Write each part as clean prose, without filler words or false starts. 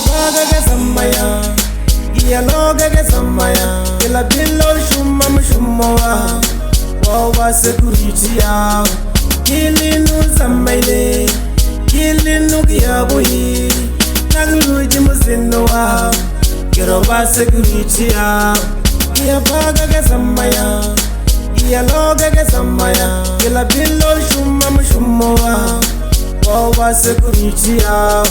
baga ga samaya iya loga ga samaya ila billo shumma shumwa wa security ya kilinu samaile kilinu kiyabuyi nagluji musinwa kiro wa security ya iya baga ga samaya iya loga ga samaya ila billo shumma shumwa wa security ya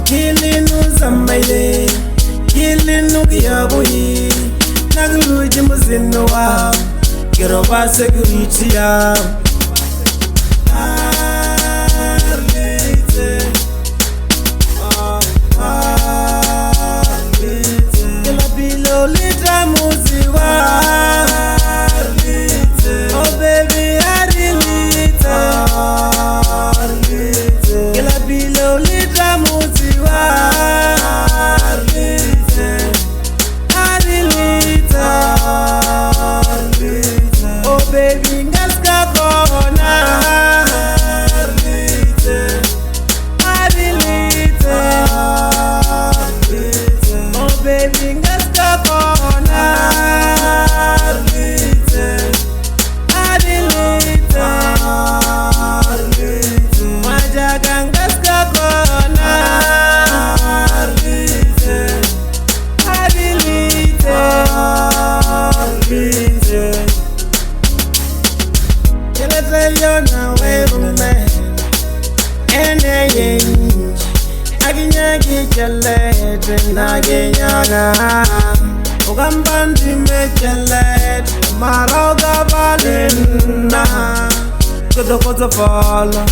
kilinu samaile kilinu kiyabuyi nagluji musinwa kiro wa security ya Ugambandi mechelet maroga balena kodo fala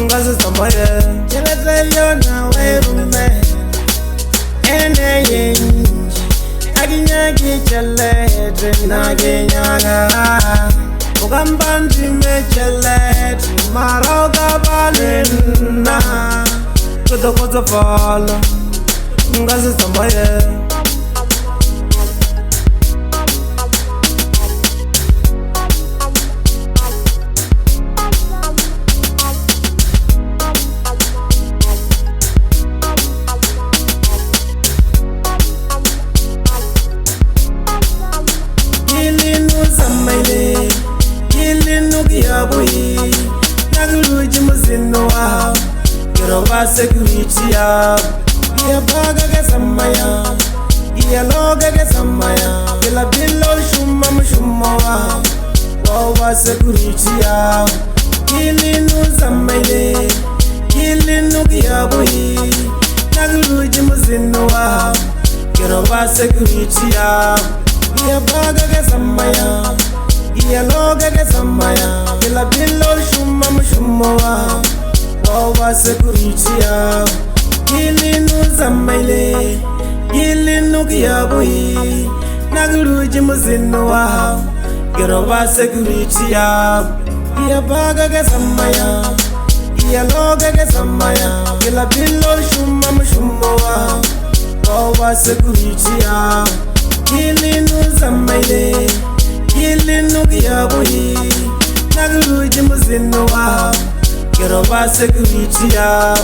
ngaze samaye chelete yona werume ene yenji aginyagi chelete nagenyaga Ugambandi mechelet maroga balena kodo fala ngaze samaye nagluji musinwa kiro wa security ya iya baga ga samaya iya loga ga samaya ila billo shumma wa security ya kilinu samaile kilinu kiyabuyi nagluji musinwa kiro wa security ya iya baga ga samaya iya loga ga samaya ila billo shumma wa security ya kilinu samaile kilinu kiyabuyi nagluji musinwa kiro wa security ya iya baga ga samaya iya loga ga samaya ila billo shumma wa security ya kilinu samaile kilinu kiyabuyi nagluji musinwa kiro wa security ya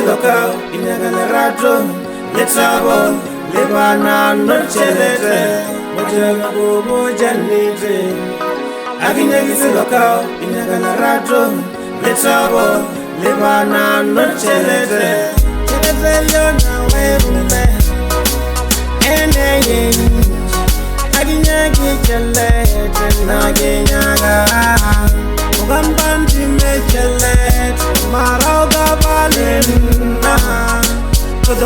Loka inagala rato letrabo lebana no chelete mojaga bobo janite aginyagi siloka inagala rato letrabo Libana no chelete yona werume ene aginya gichelete naginyaga ugambandi mechelete marauga balena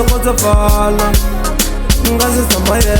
kozo fala ngazi samaye